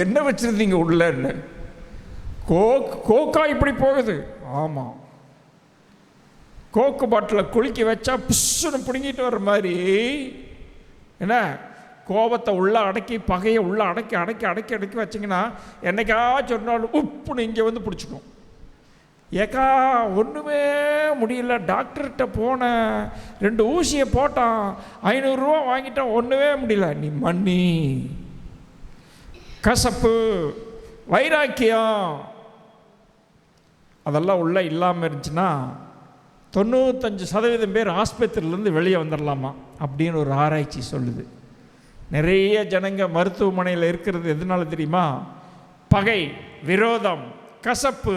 என்ன வச்சுருந்தீங்க உள்ளன்னு? கோக்கா இப்படி போகுது. ஆமாம், கோக்கு பாட்டில் குளிக்க வச்சா புஷ்ஷுன்னு பிடுங்கிட்டு வர்ற மாதிரி என்ன, கோபத்தை உள்ளே அடக்கி, பகையை உள்ளே அடக்கி அடக்கி அடக்கி அடக்கி வச்சிங்கன்னா என்னைக்காச்சும் ஒரு நாள் உப்புன்னு இங்கே வந்து பிடிச்சிக்கும். ஏக்கா ஒன்றுமே முடியல, டாக்டர்கிட்ட போனேன், 2 ஊசியை போட்டான், 500 ரூபா வாங்கிட்டான், ஒன்றுமே முடியல. நீ மன்னி, கசப்பு, வைராக்கியம் அதெல்லாம் உள்ளே இல்லாமல் இருந்துச்சுன்னா 95% பேர் ஆஸ்பத்திரியிலேருந்து வெளியே வந்துடலாமா அப்படின்னு ஒரு ஆராய்ச்சி சொல்லுது. நிறைய ஜனங்க மருத்துவமனையில் இருக்கிறது எதனால தெரியுமா? பகை, விரோதம், கசப்பு,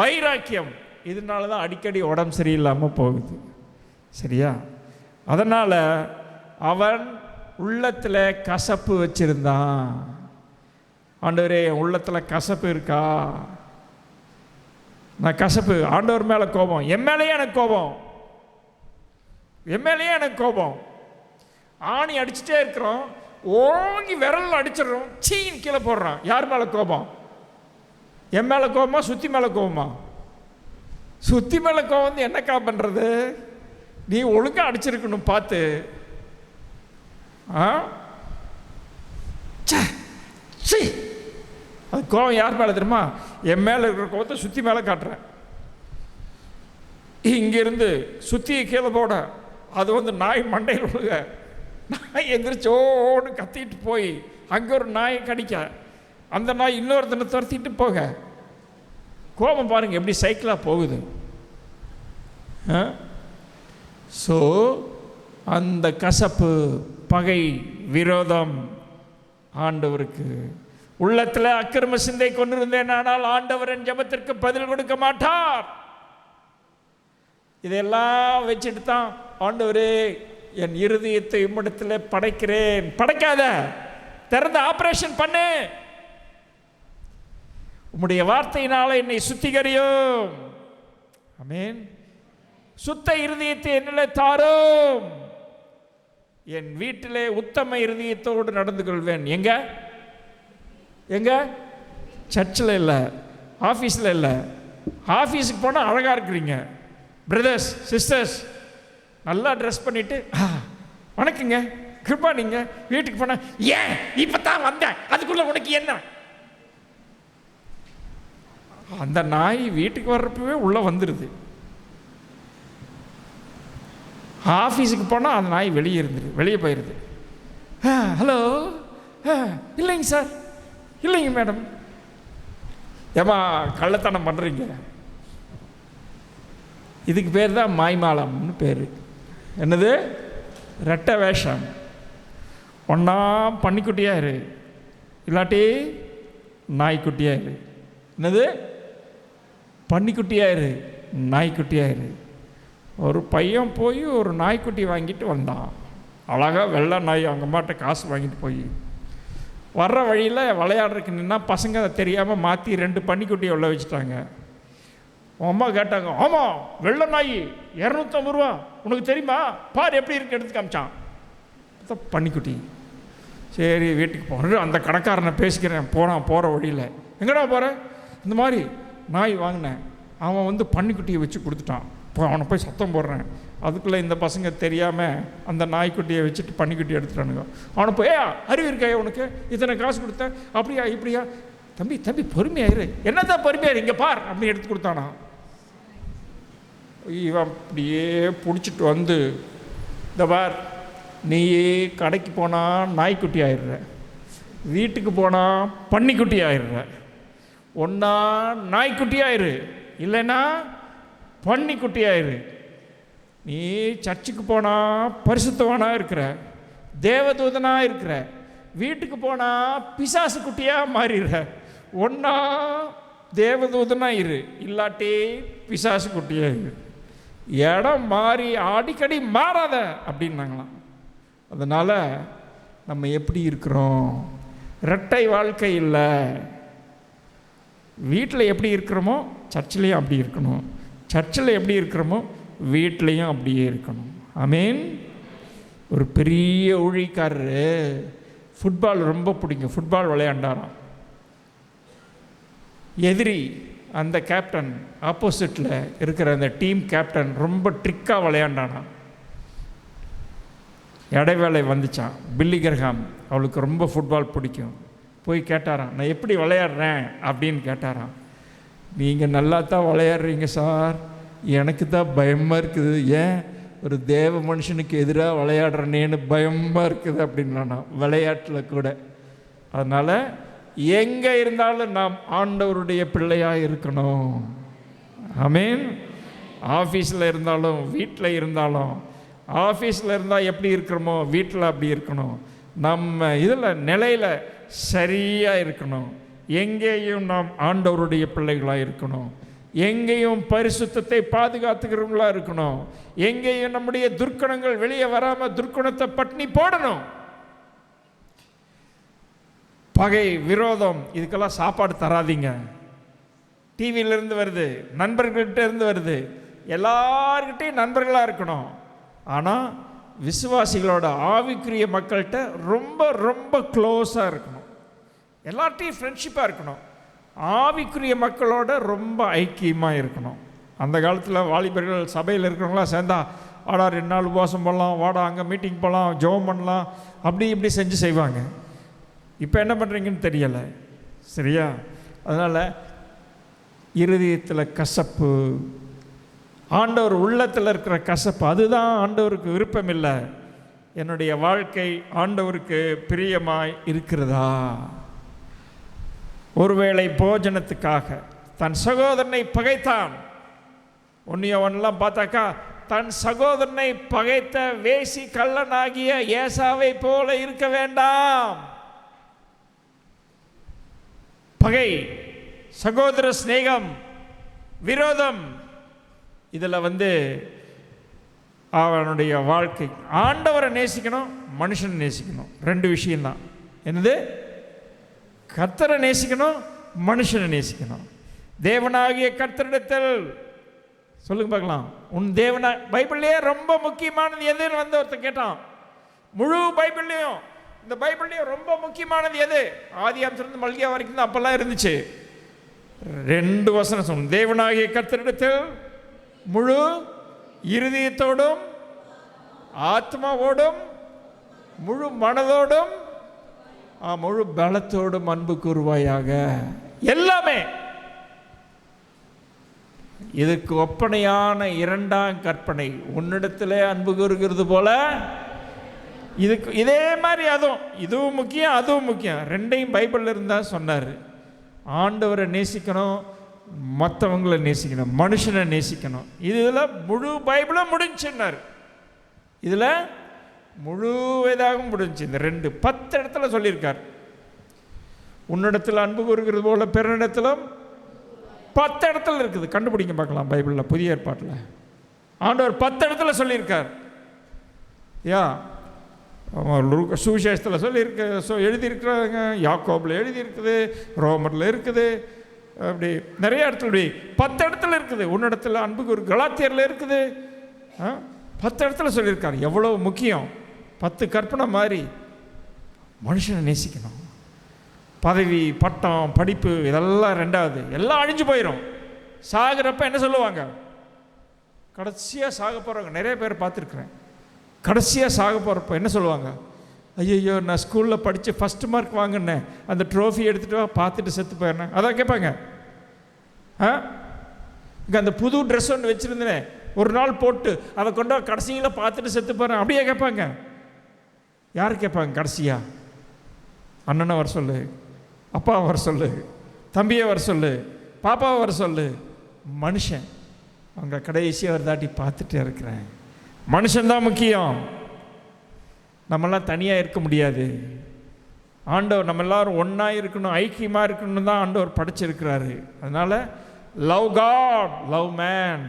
வைராக்கியம், இதனால தான் அடிக்கடி உடம்பு சரியில்லாமல் போகுது. சரியா? அதனால் அவன் உள்ளத்தில் கசப்பு வச்சுருந்தான். ஆண்டவரே, என் உள்ளத்தில் கசப்பு இருக்கா? நான் கசப்பு, ஆண்டவர் மேலே கோபம், என் மேலேயே எனக்கு கோபம், என் மேலேயே எனக்கு கோபம். ஆணி அடிச்சுட்டே இருக்கிறோம், ஓங்கி விரல் அடிச்சிடறோம், சீன் கீழே போடுறான். யார் மேலே கோபம்? என் மேலே கோபமா, சுத்தி மேலே கோபமா? சுத்தி மேலே கோபம் வந்து என்னக்கா பண்ணுறது? நீ ஒழுங்காக அடிச்சிருக்கணும் பார்த்து. அது கோபம் யார் மேலே தெரியுமா? என் மேலே இருக்கிற கோபத்தை சுற்றி மேலே காட்டுறேன். இங்கேருந்து சுற்றியை கீழே போட, அது வந்து நாய் மண்டையில் விழுக, நாய் எந்திரிச்சோன்னு கத்திட்டு போய் அங்கே ஒரு நாயை கடிக்க, அந்த நாய் இன்னொருத்தனை துரத்திட்டு போக, கோபம் பாருங்கள் எப்படி சைக்கிளாக போகுது. ஸோ அந்த கசப்பு, பகை, விரோதம் ஆண்டவருக்கு உள்ளத்தில் அக்கிரம சிந்தை கொண்டிருந்தேன், ஆனால் ஆண்டவர் என் ஜெபத்திற்கு பதில் கொடுக்க மாட்டார். இதெல்லாம் வச்சுட்டு தான் ஆண்டவரே என் இருதயத்தை உம்மிடத்தில் படைக்கிறேன். படைக்காத, திறந்து ஆபரேஷன் பண்ணு, உம்முடைய வார்த்தையினால என்னை சுத்திகரியும். ஆமென். சுத்த இருதயத்தை என்னிலே தாரும், என் வீட்டிலே உத்தம இருதயத்தோடு நடந்து கொள்வேன். எங்க எங்க? சர்ச்சில் இல்லை, ஆஃபீஸில் இல்லை. ஆஃபீஸுக்கு போனால் அழகாக இருக்கிறீங்க, பிரதர்ஸ் சிஸ்டர்ஸ் நல்லா ட்ரெஸ் பண்ணிவிட்டு வணக்கங்க கிருப்பா, நீங்கள் வீட்டுக்கு போனால் ஏன் இப்போ தான் வந்தேன், அதுக்குள்ளே உனக்கு என்ன? அந்த நாய் வீட்டுக்கு வர்றப்பவே உள்ளே வந்துடுது. ஆஃபீஸுக்கு போனால் அந்த நாய் வெளியே போயிடுது. ஹலோ, இல்லைங்க சார், இல்லைங்க மேடம். ஏமா கள்ளத்தனம் பண்ணுறீங்க? இதுக்கு பேர் தான் மாய்மாலம்னு பேர். என்னது? ரெட்டை வேஷம். ஒன்றா பன்னிக்குட்டியாயிரு, இல்லாட்டி நாய்க்குட்டியாயிரு. என்னது? பன்னிக்குட்டியாயிரு, நாய்க்குட்டியாயிரு. ஒரு பையன் போய் ஒரு நாய்க்குட்டி வாங்கிட்டு வந்தான். அழகாக வெள்ளை நாய், அவங்க அம்மாட்ட காசு வாங்கிட்டு போய் வர்ற வழியில் விளையாடுறதுக்கு நின்னா பசங்க அதை தெரியாமல் மாற்றி 2 பன்னிக்குட்டியை உள்ள வச்சுட்டாங்க. உன் அம்மா கேட்டாங்க, ஆமாம் வெள்ளை நாய் 250 ரூபா, உனக்கு தெரியுமா? பார் எப்படி இருக்கு, எடுத்து காமிச்சான். பன்னிக்குட்டி. சரி வீட்டுக்கு போகிறேன், அந்த கடைக்காரனை பேசிக்கிறேன். போகிற வழியில், எங்கடா போகிறேன்? இந்த மாதிரி நாய் வாங்கினேன், அவன் வந்து பன்னிக்குட்டியை வச்சு கொடுத்துட்டான், அவனை போய் சத்தம் போடுறேன். அதுக்குள்ளே இந்த பசங்க தெரியாமல் அந்த நாய்க்குட்டியை வச்சுட்டு பன்னிக்குட்டி எடுத்துட்டானுங்க. அவனை போய் அறிவு இருக்காயா உனக்கு, இத்தனை காசு கொடுத்தேன், அப்படியா இப்படியா? தம்பி பொறுமையாயிரு. என்னதான் பொறுமையாயிரு, இங்கே பார் அப்படி எடுத்து கொடுத்தானா. இவன் அப்படியே பிடிச்சிட்டு வந்து, இந்த பார், நீயே கடைக்கு போனால் நாய்க்குட்டி ஆயிடுற, வீட்டுக்கு போனால் பன்னிக்குட்டி ஆயிடுற. ஒன்றா நாய்க்குட்டி ஆயிரு, இல்லைன்னா பன்னிக்குட்டி ஆயிரு. நீ சர்ச்சுக்கு போனால் பரிசுத்தவானாக இருக்கிற, தேவதூதனாக இருக்கிற, வீட்டுக்கு போனால் பிசாசு குட்டியாக மாறிடுற. ஒன்றா தேவதூதனாக இரு, இல்லாட்டி பிசாசு குட்டியாக இரு. இடம் மாறி அடிக்கடி மாறாத அப்படின்னாங்களாம். அதனால் நம்ம எப்படி இருக்கிறோம்? இரட்டை வாழ்க்கை இல்லை. வீட்டில் எப்படி இருக்கிறோமோ சர்ச்சிலையும் அப்படி இருக்கணும், சர்ச்சில் எப்படி இருக்கிறோமோ வீட்லேயும் அப்படியே இருக்கணும். ஆமீன். ஒரு பெரிய ஊழியக்காரரு ஃபுட்பால் ரொம்ப பிடிக்கும், ஃபுட்பால் விளையாண்டாராம். எதிரி அந்த கேப்டன், ஆப்போசிட்டில் இருக்கிற அந்த டீம் கேப்டன் ரொம்ப ட்ரிக்காக விளையாண்டானா. இடைவேளை வந்துச்சான். பில்லி கிரஹாம், அவளுக்கு ரொம்ப ஃபுட்பால் பிடிக்கும், போய் கேட்டாராம், நான் எப்படி விளையாடுறேன் அப்படின்னு கேட்டாராம். நீங்கள் நல்லா தான் விளையாடுறீங்க சார், எனக்கு தான் பயமாக இருக்குது, ஏன் ஒரு தேவ மனுஷனுக்கு எதிராக விளையாடுறனேன்னு பயமாக இருக்குது அப்படின்னா விளையாட்டில் கூட. அதனால் எங்கே இருந்தாலும் நாம் ஆண்டவருடைய பிள்ளையாக இருக்கணும். ஆமீன். ஆஃபீஸில் இருந்தாலும் வீட்டில் இருந்தாலும், ஆஃபீஸில் இருந்தால் எப்படி இருக்கிறோமோ வீட்டில் அப்படி இருக்கணும். நம்ம இதில் நிலையில் சரியாக இருக்கணும். எங்கேயும் நாம் ஆண்டவருடைய பிள்ளைகளாக இருக்கணும். எங்கேயும் பரிசுத்தத்தை பாதுகாத்துக்கிறவங்களாக இருக்கணும். எங்கேயும் நம்முடைய துர்க்குணங்கள் வெளியே வராமல் துர்க்குணத்தை பட்டினி போடணும். பகை, விரோதம், இதுக்கெல்லாம் சாப்பாடு தராதிங்க. டிவியிலேருந்து வருது, நண்பர்கள்கிட்ட இருந்து வருது, எல்லார்கிட்டையும் நண்பர்களாக இருக்கணும். ஆனால் விசுவாசிகளோட ஆவிக்குரிய மக்கள்கிட்ட ரொம்ப ரொம்ப க்ளோஸாக இருக்கணும். எல்லார்ட்டையும் ஃப்ரெண்ட்ஷிப்பாக இருக்கணும். ஆவிக்குரிய மக்களோட ரொம்ப ஐக்கியமாக இருக்கணும். அந்த காலத்தில் வாலிபர்கள் சபையில் இருக்கிறவங்களாம் சேர்ந்தா, வாடா 2 நாள் உபவாசம் போடலாம், வாடா அங்கே மீட்டிங் போகலாம், ஜெபம் பண்ணலாம், அப்படி இப்படி செஞ்சு செய்வாங்க. இப்போ என்ன பண்ணுறீங்கன்னு தெரியலை. சரியா? அதனால் இருதயத்தில் கசப்பு, ஆண்டவர் உள்ளத்தில் இருக்கிற கசப்பு, அதுதான் ஆண்டவருக்கு விருப்பம் இல்லை. என்னுடைய வாழ்க்கை ஆண்டவருக்கு பிரியமாய் இருக்கிறதா? ஒருவேளை போஜனத்துக்காக தன் சகோதரனை பகைத்தான். 1 யோவான்லாம் பார்த்தாக்கா, தன் சகோதரனை பகைத்த வேசி கள்ளனாகிய ஏசாவை போல இருக்க வேண்டாம். பகை, சகோதர சிநேகம், விரோதம், இதில் அவனுடைய வாழ்க்கை ஆண்டவரை நேசிக்கணும், மனுஷனை நேசிக்கணும். 2 விஷயம்தான். என்னது? கர்த்தரை நேசிக்கணும், மனுஷனை நேசிக்கணும். தேவனாகிய கர்த்தரிடத்தில் சொல்லுங்க பார்க்கலாம், உன் தேவனா, பைபிள்லேயே ரொம்ப முக்கியமானது எதுன்னு ஒருத்தர் கேட்டான். முழு பைபிள்லேயும், இந்த பைபிள்லேயும் ரொம்ப முக்கியமானது எது? ஆதியாகமத்திலிருந்து மல்கியா வரைக்கும் தான் அப்பெல்லாம் இருந்துச்சு. 2 வசனம் சொன்ன, தேவனாகிய கர்த்தரிடத்தில் முழு இருதயத்தோடும் ஆத்மாவோடும் முழு மனதோடும் முழு பலத்தோடும் அன்பு கூறுவாயாக. எல்லாமே இதுக்கு ஒப்பனையான 2ஆம் கற்பனை. உன்னிடத்திலே அன்பு கூறுகிறது போல இதுக்கு இதே மாதிரி அதுவும், இதுவும் முக்கியம் அதுவும் முக்கியம். 2ஐயும் பைபிளில் இருந்தால் சொன்னார். ஆண்டவரை நேசிக்கணும், மற்றவங்களை நேசிக்கணும், மனுஷனை நேசிக்கணும். இதில் முழு பைபிளும் முடிஞ்சுன்னார். இதில் முழு வேதாகவும் முடிஞ்சு. இந்த 10 இடத்துல சொல்லியிருக்கார். உன்னிடத்தில் அன்பு கூறுகிறது போல பிறனிடத்திலும் 10 இடத்துல இருக்குது. கண்டுபிடிங்க பார்க்கலாம் பைபிளில், புதிய ஏற்பாட்டில் ஆண்டவர் 10 இடத்துல சொல்லியிருக்கார். சுவிசேஷத்தில் சொல்லியிருக்க எழுதியிருக்கிறாங்க, யாக்கோபில் எழுதியிருக்குது, ரோமரில் இருக்குது, அப்படி நிறைய இடத்துல 10 இடத்துல இருக்குது. உன்னிடத்தில் அன்பு கூறு கலாத்தியரில் இருக்குது. 10 இடத்துல சொல்லியிருக்கார். எவ்வளோ முக்கியம்! 10 கற்பனை மாதிரி மனுஷனை நேசிக்கணும். பதவி, பட்டம், படிப்பு இதெல்லாம் 2வது, எல்லாம் அழிஞ்சு போயிடும். சாகிறப்ப என்ன சொல்லுவாங்க? கடைசியாக சாக போகிறவங்க நிறைய பேர் பார்த்துருக்குறேன். கடைசியாக சாக போகிறப்ப என்ன சொல்லுவாங்க? ஐயோ, நான் ஸ்கூலில் படித்து ஃபஸ்ட் மார்க் வாங்கினேன், அந்த ட்ரோஃபி எடுத்துகிட்டு வா, பார்த்துட்டு செத்து போயிடுறேன். அதான் கேட்பாங்க. இங்கே அந்த புது ட்ரெஸ் ஒன்று வச்சுருந்தேன், ஒரு நாள் போட்டு அதை கொண்டு கடைசியில் பார்த்துட்டு செத்து போகிறேன், அப்படியே கேட்பாங்க. யார் கேட்பாங்க கடைசியா? அண்ணனை வர சொல்லு, அப்பாவை வர சொல்லு, தம்பியை வர சொல்லு, பாப்பாவை வர சொல்லு. மனுஷன் அவங்க கடைசியாக ஒரு தாட்டி பார்த்துட்டு இருக்கிறேன். மனுஷன்தான் முக்கியம். நம்மெல்லாம் தனியாக இருக்க முடியாது. ஆண்டவர் நம்ம எல்லாரும் ஒன்றா இருக்கணும், ஐக்கியமாக இருக்கணும் தான் ஆண்டவர் படைச்சிருக்கிறாரு. அதனால் லவ் காட், லவ் மேன்.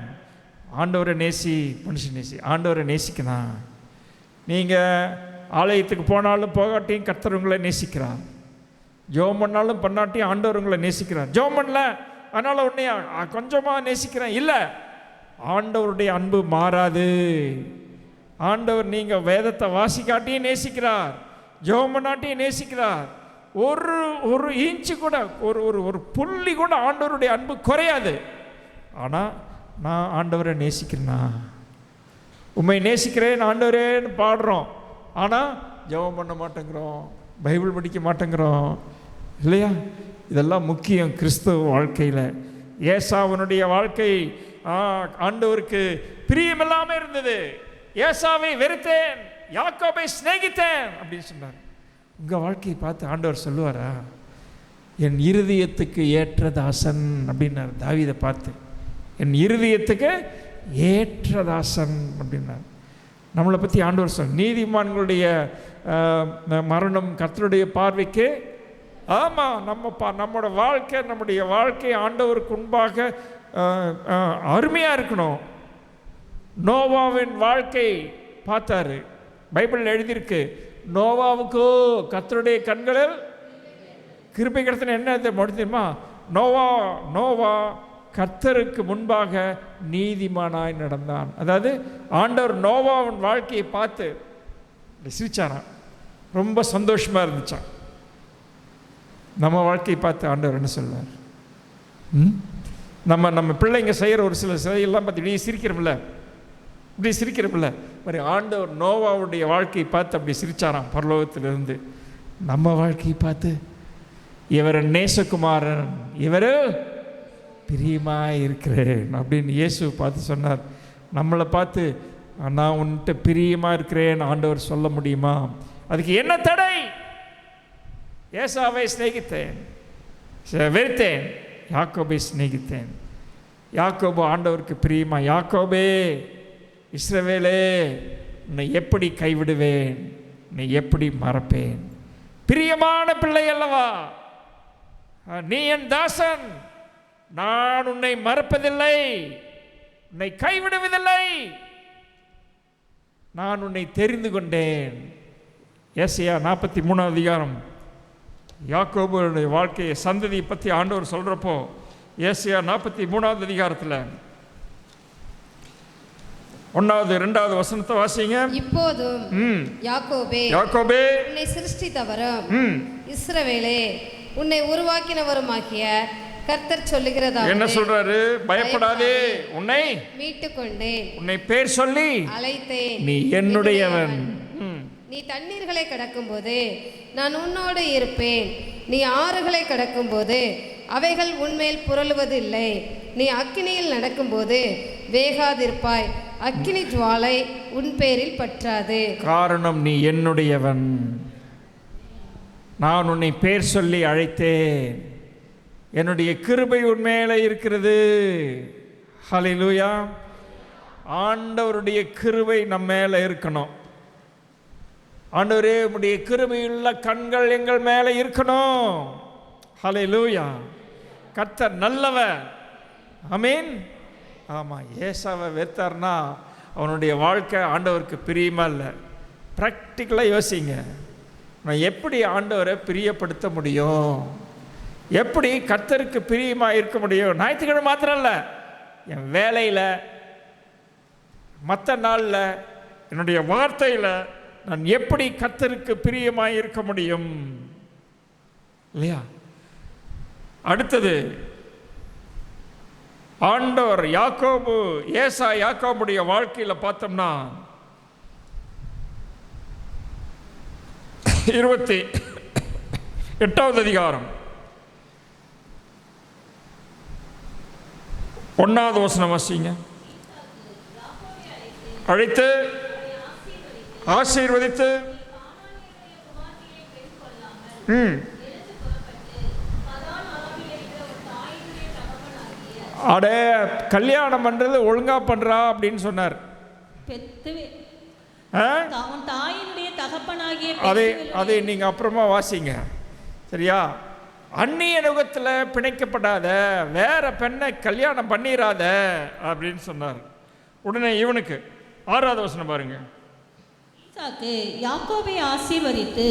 ஆண்டவரை நேசி, மனுஷன் நேசி. ஆண்டவரை நேசிக்கணும். நீங்கள் ஆலயத்துக்கு போனாலும் போகாட்டியும் கர்த்தர் உங்களை நேசிக்கிறார். ஜெபம் பண்ணாலும் பண்ணாட்டியும் ஆண்டவர் உங்களை நேசிக்கிறார். ஜெபம் பண்ணல அதனால் உன்னை கொஞ்சமாக நேசிக்கிறேன் இல்லை, ஆண்டவருடைய அன்பு மாறாது. ஆண்டவர் நீங்கள் வேதத்தை வாசிக்காட்டியும் நேசிக்கிறார், ஜெபம் பண்ணாட்டியும் நேசிக்கிறார், ஒரு ஒரு இன்ச்சு கூட, ஒரு ஒரு ஒரு புள்ளி கூட ஆண்டவருடைய அன்பு குறையாது. ஆனால் நான் ஆண்டவரை நேசிக்கிறேன்னா, உண்மை நேசிக்கிறேன் ஆண்டவரேன்னு பாடுறோம், ஆனால் ஜெபம் பண்ண மாட்டேங்கிறோம், பைபிள் படிக்க மாட்டேங்கிறோம் இல்லையா? இதெல்லாம் முக்கியம் கிறிஸ்தவ வாழ்க்கையில். ஏசாவனுடைய வாழ்க்கை ஆண்டவருக்கு பிரியமில்லாமல் இருந்தது. ஏசாவை வெறுத்தேன், யாக்கோபை சிநேகித்தேன் அப்படின்னு சொன்னார். உங்கள் வாழ்க்கையை பார்த்து ஆண்டவர் சொல்லுவாரா? என் இருதயத்துக்கு ஏற்ற தாசன் அப்படின்னார் தாவீதை பார்த்து. என் இருதயத்துக்கு ஏற்ற தாசன் அப்படின்னார். நம்மளை பற்றி ஆண்டவர் சொல், நீதிமான்களுடைய மரணம் கர்த்தருடைய பார்வைக்கு, ஆமாம், நம்மளோட வாழ்க்கை, நம்முடைய வாழ்க்கை ஆண்டவருக்கு முன்பாக அருமையாக இருக்கணும். நோவாவின் வாழ்க்கை பார்த்தாரு, பைபிளில் எழுதியிருக்கு, நோவாவுக்கோ கர்த்தருடைய கண்களில் கிருபை கிடைத்தன. என்ன முடியுமா? நோவா கர்த்தருக்கு முன்பாக நீதிமானாய் நடந்தான். அதாவது ஆண்டவர் நோவாவின் வாழ்க்கையை பார்த்து சிரிச்சாரான், ரொம்ப சந்தோஷமாக இருந்துச்சான். நம்ம வாழ்க்கையை பார்த்து ஆண்டவர் என்ன சொல்வார்? நம்ம பிள்ளைங்க செய்கிற ஒரு சில செயலெல்லாம் பார்த்து இப்படி சிரிக்கிறோம்ல, மாதிரி ஆண்டவர் நோவாவுடைய வாழ்க்கையை பார்த்து அப்படி சிரிச்சாராம் பரலோகத்திலிருந்து. நம்ம வாழ்க்கையை பார்த்து இவர் நேசகுமாரன், இவர் பிரியமாக இருக்கிறேன் அப்படின்னு இயேசு பார்த்து சொன்னார். நம்மளை பார்த்து நான் உன்கிட்ட பிரியமாக இருக்கிறேன் ஆண்டவர் சொல்ல முடியுமா? அதுக்கு என்ன தடை? ஏசாவை சிநேகித்தேன், வெறுத்தேன், யாக்கோபை சிநேகித்தேன். யாக்கோபு ஆண்டவருக்கு பிரியமா? யாக்கோபே, இஸ்ரவேலே, உன்னை எப்படி கைவிடுவேன், உன்னை எப்படி மறப்பேன்? பிரியமான பிள்ளை அல்லவா நீ, என் தாசன், நான் உன்னை மறப்பதில்லை, உன்னை கைவிடுவதில்லை, நான் உன்னை தெரிந்து கொண்டேன். ஏசாயா 43 அதிகாரம் யாக்கோபுடைய வாழ்க்கையை சந்ததியை பற்றி ஆண்டவர் சொல்கிறப்போ, ஏசாயா 43 அதிகாரத்தில் 1வது 2வது வசனத்தை வாசிங்க. இப்போதும் யாக்கோபே, உன்னை சிருஷ்டித்தவரும் இஸ்ரவேலே, உன்னை உருவாக்கினவருமாகிய கர்த்தர் சொல்லுகிறதா. என்ன சொல்றாரு? பயப்படாதே, உன்னை மீட்டுக் கொண்டேன், உன்னை பேர் சொல்லி அழைத்தேன், நீ என்னுடையவன். நீ தண்ணீர்களை கடக்கும்போது நான் உன்னோடு இருப்பேன், நீ ஆறுகளை கடக்கும்போது அவைகள் உன்மேல் புரளுவதில்லை, நீ அக்கினியில் நடக்கும்போது வேகாதிருப்பாய், அக்கினி ஜுவாலை உன் பேரில் பற்றாது. காரணம், நீ என்னுடையவன், நான் உன்னை பேர் சொல்லி அழைத்தேன், என்னுடைய கிருபை உன் மேலே இருக்கிறது. ஹல்லேலூயா. ஆண்டவருடைய கிருபை நம்ம மேலே இருக்கணும். ஆண்டவரே, உம்முடைய கிருபையுள்ள கண்கள் எங்கள் மேலே இருக்கணும். ஹல்லேலூயா. கர்த்தர் நல்லவர். ஆமென். ஆமாம், ஏசாவை வெறுத்தார்னா அவனுடைய வாழ்க்கை ஆண்டவருக்கு பிரியமா இல்லை. ப்ராக்டிக்கலாக யோசிங்க, நான் எப்படி ஆண்டவரை பிரியப்படுத்த முடியும், எப்படி கர்த்தருக்கு பிரியமாக இருக்க முடியும்? ஞாயிற்றுக்கிழமை மாத்திரம் இல்லை, என் வேலையில், மற்ற நாளில், என்னுடைய வார்த்தையில் நான் எப்படி கர்த்தருக்கு பிரியமாக இருக்க முடியும் இல்லையா? அடுத்தது ஆண்டவர் யாக்கோபுடைய வாழ்க்கையில் பார்த்தோம்னா 28வது அதிகாரம் 1வது வசனம் வாசிங்க. அழைத்து ஆசீர்வதித்து அடே கல்யாணம் பண்றது ஒழுங்கா பண்றா அப்படின்னு சொன்னார். அதை நீங்க அப்புறமா வாசிங்க, சரியா? அந்நிய நுகத்தில் பிணைக்கப்படாத, வேற பெண்ணை கல்யாணம் பண்ணிடாத அப்படின்னு சொன்னார். உடனே இவனுக்கு 6வது வசனம் பாருங்க. யாக்கோபை ஆசீர்வதித்து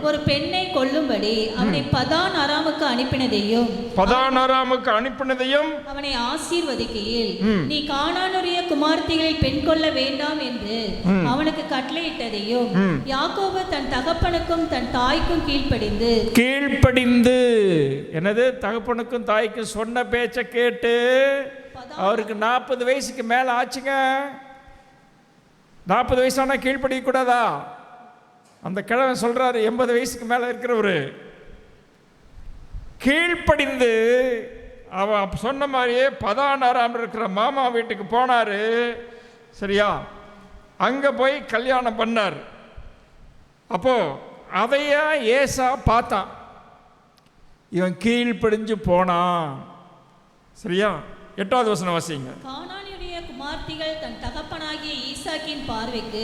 ஒரு பெண்ணை கொல்லும்படி அவனை பதான் அராமுக்கு அனுப்பினதையும் அவனை ஆசீர்வதிக்கையில் நீ கானானுடைய குமார்த்திகளில் பெண் கொள்ள வேண்டாம் என்று அவனுக்கு கட்டளையிட்டதையும் யாக்கோபு தன் தகப்பனுக்கும் தன் தாய்க்கும் கீழ்ப்படிந்து என்னது தகப்பனுக்கும் தாய்க்கும் சொன்ன பேச்சை கேட்டு அவருக்கு 40 வயசுக்கு மேல ஆச்சுங்க. 40 வயசானா கீழ்ப்படிய கூடாதா? அந்த கிழவன் சொல்றாரு 80 வயசுக்கு மேல இருக்கிறவரு கீழ்ப்படிந்து அவன் சொன்ன மாதிரியே பதானாராம் இருக்கிற மாமா வீட்டுக்கு போனாரு. சரியா? அங்க போய் கல்யாணம் பண்ணார். அப்போ அதைய ஏசா பார்த்தான். இவன் கீழ்ப்படிஞ்சு போனான். சரியா? 8வது வசனம் வாசிங்க. கானானியுடைய குமார்த்திகள் தன் தகப்பனாகிய ஈசாக்கின் பார்வைக்கு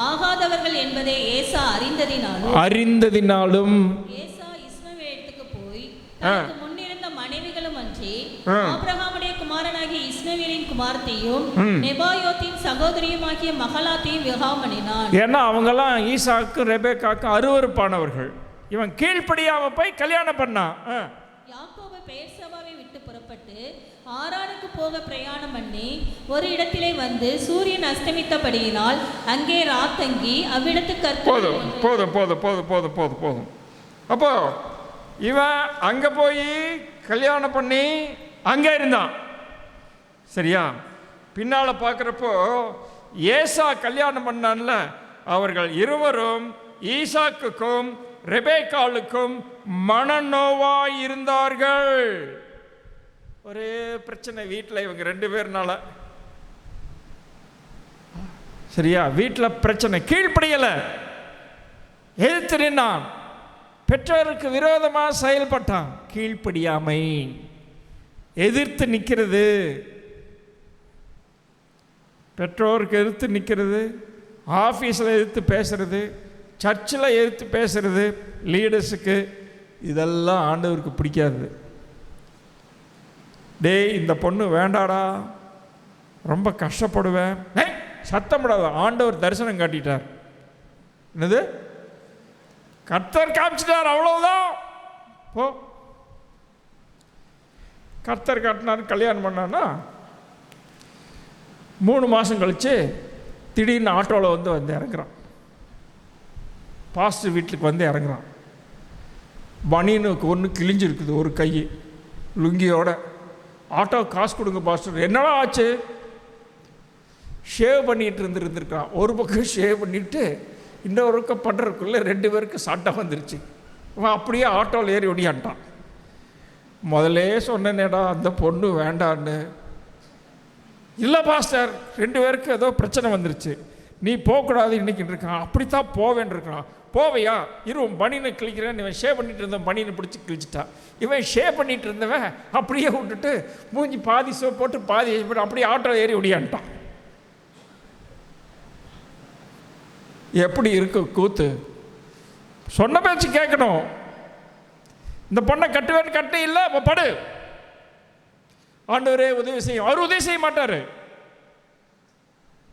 ஆகாதவர்கள் என்பதை ஏசா அறிந்ததினாலும் ஏசா இஸ்மவேலுக்கு போய் தனக்கு முன்னிருந்த மனைவிகளும் அன்றி ஆபிரகாமுடைய குமாரனாகிய இஸ்மவேலின் குமார்த்தியும் நெபாயோத்தின் சகோதரியுமாகிய மகலாத்தையும் விவாகம் பண்ணினான். ஏன்னா அவங்கெல்லாம் ஈசாக்கு ரெபேக்காக்கு அருவருப்பானவர்கள். இவன் கீழ்ப்படியாம போய் கல்யாணம் பண்ணான். யாக்கோபு பெயர்சபாவை விட்டு புறப்பட்டு ஆரானுக்கு போக பிரயாணம் பண்ணி ஒரு இடத்திலே வந்து சூரியன் அஸ்தமித்தபடியினால் அங்கே ராத்தங்கி அவ்விடத்துக்கு போதும். அப்போ இவன் அங்க போய் கல்யாணம் பண்ணி அங்கே இருந்தான். சரியா? பின்னால பார்க்குறப்போ ஏசா கல்யாணம் பண்ணான்ல, அவர்கள் இருவரும் ஈசாக்குக்கும் ரெபேக்காளுக்கும் மனநோவாய் இருந்தார்கள். ஒரே பிரச்சனை வீட்டில் இவங்க 2 பேர்னால. சரியா? வீட்டில் பிரச்சனை. கீழ்ப்படியலை, எதிர்த்து நின்னான், பெற்றோருக்கு விரோதமாக செயல்பட்டான். கீழ்ப்படியாமை, எதிர்த்து நிற்கிறது, பெற்றோருக்கு எதிர்த்து நிற்கிறது, ஆஃபீஸில் எதிர்த்து பேசுறது, சர்ச்சில் எதிர்த்து பேசுறது, லீடர்ஸுக்கு, இதெல்லாம் ஆண்டவருக்கு பிடிக்காது. டேய் இந்த பொண்ணு வேண்டாடா, ரொம்ப கஷ்டப்படுவேன், சத்தம் போடாத. ஆண்டவர் தரிசனம் காட்டிட்டார். என்னது? கர்த்தர் காமிச்சிட்டார், அவ்வளவுதான். போ. கர்த்தர் காட்டினார். கல்யாணம் பண்ணான்னா 3 மாதம் கழிச்சு திடீர்னு ஆட்டோவில் வந்து இறங்குறான். பாஸ்டர் வீட்டுக்கு வந்து இறங்குறான். பனியனுக்கு ஒன்று கிழிஞ்சிருக்குது, ஒரு கை லுங்கியோட. ஆட்டோ காசு கொடுங்க பாஸ்டர். என்னடா ஆச்சு? ஷேவ் பண்ணிட்டு இருந்திருக்கான். ஒரு பக்கம் ஷேவ் பண்ணிட்டு இன்னொரு பக்கம் பண்ணுறதுக்குள்ளே 2 பேருக்கு சட்டை வந்துருச்சு. அவன் அப்படியே ஆட்டோவில் ஏறி ஒடியான்ட்டான். முதலே சொன்னேனேடா அந்த பொண்ணு வேண்டான்னு. இல்லை பாஸ்டர், 2 பேருக்கு ஏதோ பிரச்சனை வந்துருச்சு, நீ போகக்கூடாது இன்னைக்கு இருக்கான். அப்படித்தான் போவேன் இருக்கான். போவையா? இவன் பனியனை கிழிக்கிறேன். இவன் ஷேவ் பண்ணிட்டு இருந்தவன் பனியனை பிடிச்சி கிழிச்சிட்டான். இவன் ஷேவ் பண்ணிட்டு இருந்தவன் அப்படியே விட்டுட்டு மூஞ்சி பாதி சோப் போட்டு பாதி போட்டு அப்படியே ஆட்டோ ஏறி ஒடியான்ட்டான். எப்படி இருக்கு கூத்து? சொன்ன பேச்சு கேட்கணும். இந்த பொண்ணை கட்டுவேன்னு கட்டு இல்லை, படு. ஆண்டவரே உதவி செய்யும். அவர் உதவி செய்ய மாட்டாரு.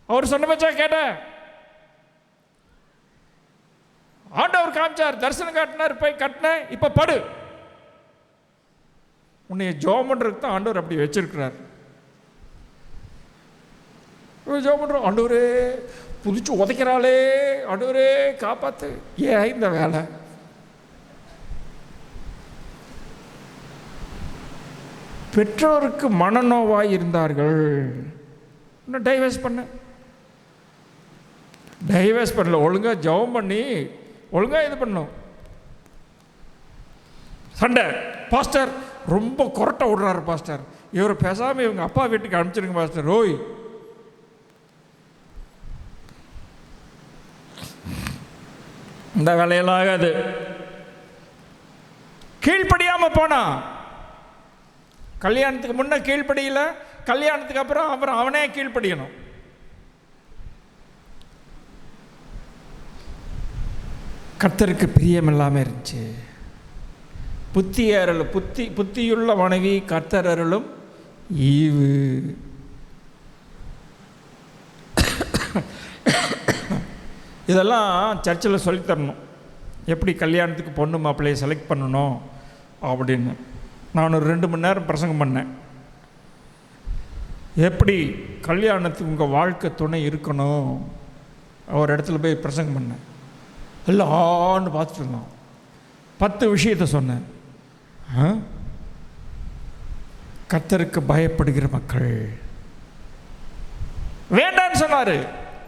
அவர் சொன்ன பேச்சா கேட்ட. ஆண்டவர் காமிச்சார், தரிசனம் காட்டினார், போய் கட்டினேன், இப்ப படு. உன்னை ஜெபம் பண்றதுக்கு தான் ஆண்டவர் அப்படி வச்சிருக்கிறார். ஜெபம் பண்றோம், ஆண்டவரே புதிச்சு உதைக்கிறாளே, ஆண்டவரே காப்பாத்து. ஏன் இந்த வேலை? பெற்றோருக்கு மனநோவாய் இருந்தார்கள். இன்னும் டைவர்ஸ் பண்ணல, ஒழுங்கா ஜெபம் பண்ணி ஒழுங்கா இது பண்ணும். சண்டை. பாஸ்டர் ரொம்ப கொரட்டை விடுறாரு பாஸ்டர், இவர் பேசாம இவங்க அப்பா வீட்டுக்கு அனுப்பிச்சிருங்க பாஸ்டர். ஓய், இந்த வேலையெல்லாம் ஆகாது. கீழ்ப்படியாம போனா, கல்யாணத்துக்கு முன்ன கீழ்ப்படியல, கல்யாணத்துக்கு அப்புறம் அவனே கீழ்ப்படியணும். கர்த்தருக்கு பிரியமில்லாம இருந்துச்சு. புத்தியுள்ள மனைவி கர்த்தர் அருளும் ஈவு. இதெல்லாம் சர்ச்சில் சொல்லித்தரணும், எப்படி கல்யாணத்துக்கு பொண்ணு மாப்பிள்ளையை செலக்ட் பண்ணணும் அப்படின்னு. நான் ஒரு 2 மணி நேரம் பிரசங்கம் பண்ணேன். எப்படி கல்யாணத்துக்கு உங்கள் வாழ்க்கை துணை இருக்கணும் ஒரு இடத்துல போய் பிரசங்கம் பண்ணேன். எல்லாம் ஆன்னு பார்த்துட்டு இருந்தோம். 10 விஷயத்தை சொன்னேன். கர்த்தருக்கு பயப்படுகிற மக்கள் வேண்டான்னு சொன்னார்.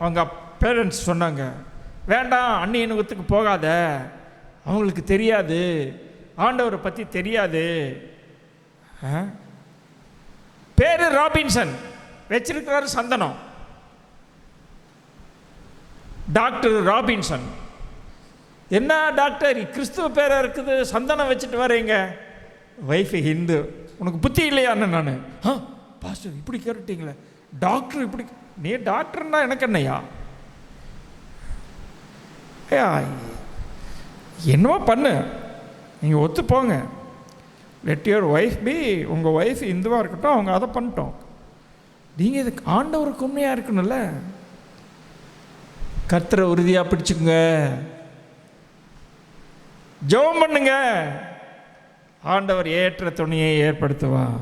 அவங்க பேரண்ட்ஸ் சொன்னாங்க, வேண்டாம் அந்நியனுகத்துக்கு போகாத, அவங்களுக்கு தெரியாது, ஆண்டவரை பற்றி தெரியாது. பேர் ராபின்சன், வச்சிருக்கிறாரு சந்தனம், டாக்டர் ராபின்சன். என்ன டாக்டர், கிறிஸ்துவ பேரை இருக்குது, சந்தனம் வச்சுட்டு வரீங்க? வைஃபு ஹிந்து. உனக்கு புத்தி இல்லையான்னு நான். பாஸ்டர் இப்படி கேட்டுட்டீங்களே, டாக்டர் இப்படி, நீ டாக்டர்னா எனக்கு என்னையா? என்னவோ பண்ணு, நீங்கள் ஒத்து போங்க. லெட் யுவர் ஒய்ஃப் பி, உங்கள் ஒய்ஃப் இந்துவாக இருக்கட்டும், அவங்க அதை பண்ணிட்டோம். நீங்கள் இதுக்கு ஆண்டவருக்கு உண்மையாக இருக்கணும்ல. கர்த்தரை உறுதியாக பிடிச்சுக்குங்க, ஜெபம் பண்ணுங்க, ஆண்டவர் ஏற்ற துணையை ஏற்படுத்துவார்.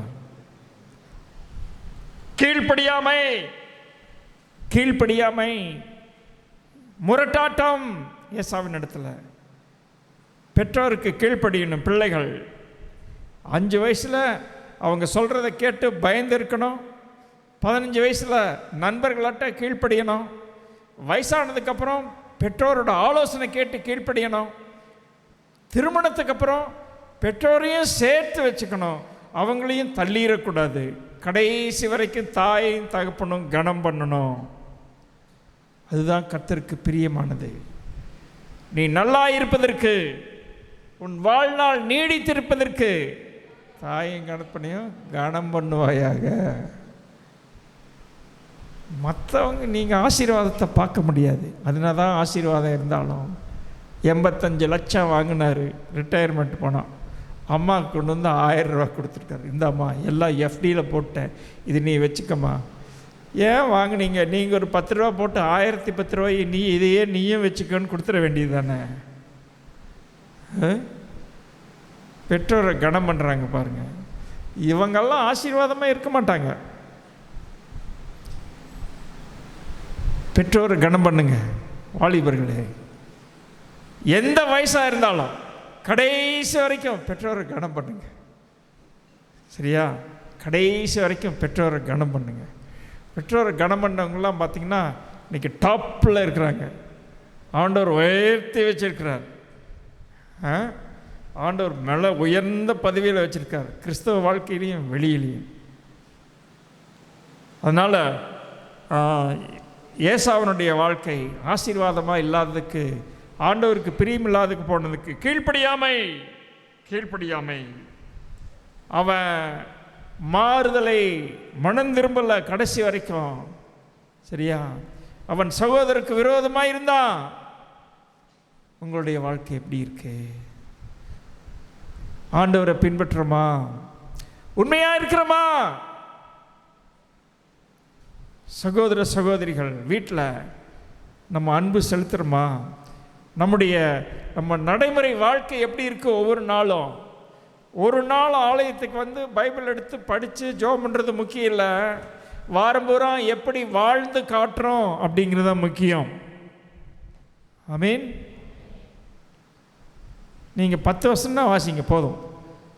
கீழ்ப்படியாமை முரட்டாட்டம் ஏசாவின் இடத்துல. பெற்றோருக்கு கீழ்ப்படியணும் பிள்ளைகள். 5 வயசில் அவங்க சொல்கிறத கேட்டு பயந்து இருக்கணும். 15 வயசில் நண்பர்களாட்ட கீழ்ப்படியணும். வயசானதுக்கப்புறம் பெற்றோரோட ஆலோசனை கேட்டு கீழ்ப்படியணும். திருமணத்துக்கு அப்புறம் பெற்றோரையும் சேர்த்து வச்சுக்கணும், அவங்களையும் தள்ளிடக்கூடாது. கடைசி வரைக்கும் தாயையும் தகப்பனும் கனம் பண்ணணும். அதுதான் கர்த்தருக்கு பிரியமானது. நீ நல்லா இருப்பதற்கு, உன் வாழ்நாள் நீடித்திருப்பதற்கு தாயும் கணப்பனையும் கனம் பண்ணுவாயாக. மற்றவங்க நீங்கள் ஆசீர்வாதத்தை பார்க்க முடியாது. அதனால தான் ஆசீர்வாதம் இருந்தாலும் 85 லட்சம் வாங்கினார், ரிட்டையர்மெண்ட் போனால் அம்மாவுக்கு கொண்டு வந்து 1000 ரூபா கொடுத்துருக்காரு. இந்த அம்மா எல்லாம் எஃப்டியில் போட்டேன், இது நீ வச்சுக்கம்மா. ஏன் வாங்கினீங்க? நீங்கள் ஒரு 10 ரூபா போட்டு 1010 ரூபாய் நீ இதையே நீயும் வச்சுக்கன்னு கொடுத்துட வேண்டியது தானே. பெற்றோரை கனம் பண்ணுறாங்க பாருங்கள். இவங்கெல்லாம் ஆசீர்வாதமாக இருக்க மாட்டாங்க. பெற்றோரை கனம் பண்ணுங்க வாலிபர்களே. எந்த வயசாக இருந்தாலும் கடைசி வரைக்கும் பெற்றோரை கனம் பண்ணுங்க. சரியா? கடைசி வரைக்கும் பெற்றோரை கனம் பண்ணுங்க. பெற்றோரை கனம் பண்ணவங்களாம் பார்த்திங்கன்னா இன்றைக்கி டாப்பில் இருக்கிறாங்க. ஆண்டவர் உயர்த்தி வச்சிருக்கிறார். ஆண்டவர் மேலே உயர்ந்த பதவியில் வச்சுருக்கார், கிறிஸ்தவ வாழ்க்கையிலையும் வெளியிலையும். அதனால் ஏசாவனுடைய வாழ்க்கை ஆசீர்வாதமாக இல்லாததுக்கு, ஆண்டவருக்கு பிரியமில்லாததுக்கு போனதுக்கு கீழ்ப்படியாமை. அவன் மாறுதலை மனம் திரும்பல கடைசி வரைக்கும். சரியா? அவன் சகோதரருக்கு விரோதமாக இருந்தான். உங்களுடைய வாழ்க்கை எப்படி இருக்கு? ஆண்டவரை பின்பற்றுறோமா? உண்மையாக இருக்கிறோமா? சகோதர சகோதரிகள் வீட்டில் நம்ம அன்பு செலுத்துகிறோமா? நம்ம நடைமுறை வாழ்க்கை எப்படி இருக்கு? ஒவ்வொரு நாளும் ஒரு நாள் ஆலயத்துக்கு வந்து பைபிள் எடுத்து படித்து ஜெபம் பண்ணுறது முக்கியம் இல்லை, வாரம் பூரா எப்படி வாழ்ந்து காட்டுறோம் அப்படிங்கிறது தான் முக்கியம். ஆமீன். நீங்கள் 10 வசனம் வாசிங்க போதும்.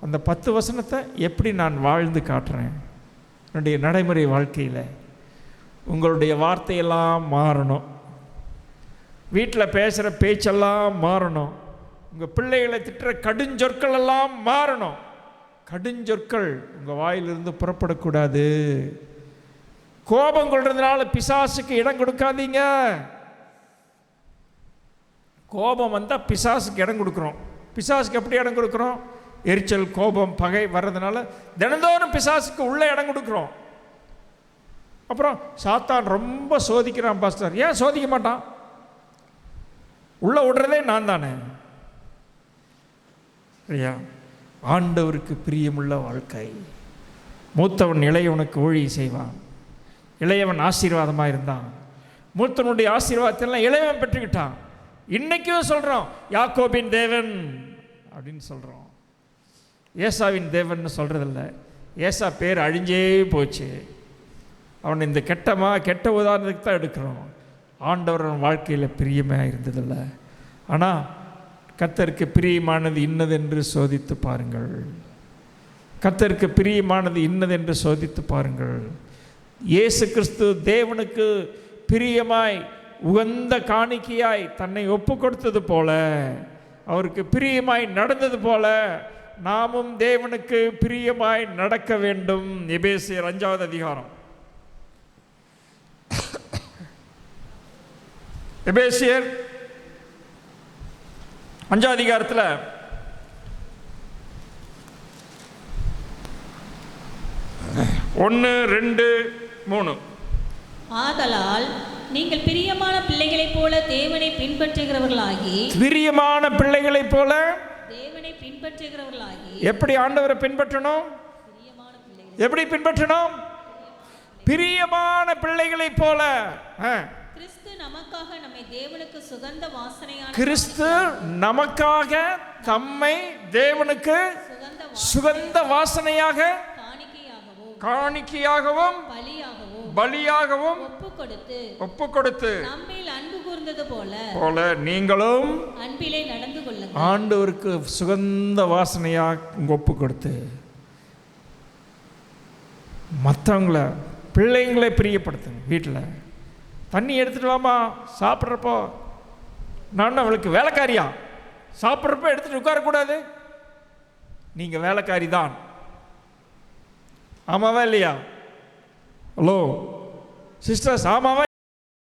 அந்த 10 வசனத்தை எப்படி நான் வாழ்ந்து காட்டுறேன் என்னுடைய நடைமுறை வாழ்க்கையில். உங்களுடைய வார்த்தையெல்லாம் மாறணும், வீட்டில் பேசுகிற பேச்செல்லாம் மாறணும், உங்கள் பிள்ளைகளை திட்டுற கடுஞ்சொற்கள் எல்லாம் மாறணும். கடுஞ்சொற்கள் உங்கள் வாயிலிருந்து புறப்படக்கூடாது. கோபம் கொள்றதுனால பிசாசுக்கு இடம் கொடுக்காதீங்க. கோபம் வந்தால் பிசாசுக்கு இடம் கொடுக்குறோம். பிசாசுக்கு எப்படி இடம் கொடுக்குறோம்? எரிச்சல், கோபம், பகை வர்றதுனால தினந்தோறும் பிசாசுக்கு உள்ளே இடம் கொடுக்குறோம். அப்புறம் சாத்தான் ரொம்ப சோதிக்கிறான் பாஸ்டர். ஏன் சோதிக்க மாட்டான்? உள்ள விடுறதே நான் தானே. சரியா? ஆண்டவருக்கு பிரியமுள்ள வாழ்க்கை. மூத்தவன் இளையவனுக்கு ஊழியம் செய்வான், இளையவன் ஆசீர்வாதமாக இருந்தான். மூத்தனுடைய ஆசீர்வாதத்தெல்லாம் இளையவன் பெற்றுக்கிட்டான். இன்றைக்கும் சொல்கிறோம் யாக்கோபின் தேவன் அப்படின்னு சொல்கிறோம், ஏசாவின் தேவன் சொல்கிறதில்ல. ஏசா பேர் அழிஞ்சே போச்சு. அவன் இந்த கெட்ட உதாரணத்துக்கு தான் எடுக்கிறோம். ஆண்டவர் வாழ்க்கையில் பிரியமாக இருந்ததில்லை. ஆனால் கர்த்தருக்கு பிரியமானது இன்னதென்று சோதித்து பாருங்கள். கர்த்தருக்கு பிரியமானது இன்னதென்று சோதித்து பாருங்கள். இயேசு கிறிஸ்து தேவனுக்கு பிரியமாய் உகந்த காணிக்கையாய் தன்னை ஒப்பு கொடுத்தது போல, அவருக்கு பிரியமாய் நடந்தது போல நாமும் தேவனுக்கு பிரியமாய் நடக்க வேண்டும். எபேசியர் 5வது அதிகாரம். எபேசியர் 5வது அதிகாரத்தில் 1, 2, 3. ஆதலால் நீங்கள் பிரியமான பிள்ளைகளைப் போல தேவனை பின்பற்றுகிறவர்களாகி, பிரியமான பிள்ளைகளைப் போல தேவனை பின்பற்றுகிறவர்களாகி. எப்படி ஆண்டவரை பின்பற்றணும்? எப்படி பின்பற்றணும்? பிரியமான பிள்ளைகளைப் போல. கிறிஸ்து நமக்காக நம்மை தேவனுக்கு சுகந்த வாசனையான, கிறிஸ்து நமக்காக தம்மை தேவனுக்கு சுகந்த வாசனையாக காணிக்கையாகவும் பலியாகவும் ஒப்பு கொடுத்து நம்மில் அன்பு கூர்ந்தது போல நீங்களும் அன்பிலே நடந்து கொள்ளுங்கள். ஆண்டவருக்கு சுகந்த வாசனையாக ஒப்பு கொடுத்து மற்றவங்கள பிள்ளைங்களை பிரியப்படுத்துங்க. வீட்டில் தண்ணி எடுத்துகிட்டு வாமா, சாப்பிட்றப்போ நான் அவளுக்கு வேலைக்காரியா, சாப்பிட்றப்போ எடுத்துகிட்டு உட்காரக்கூடாது. நீங்கள் வேலைக்காரி தான். ஆமாவா இல்லையா? ஹலோ சிஸ்டர்ஸ், ஆமாவா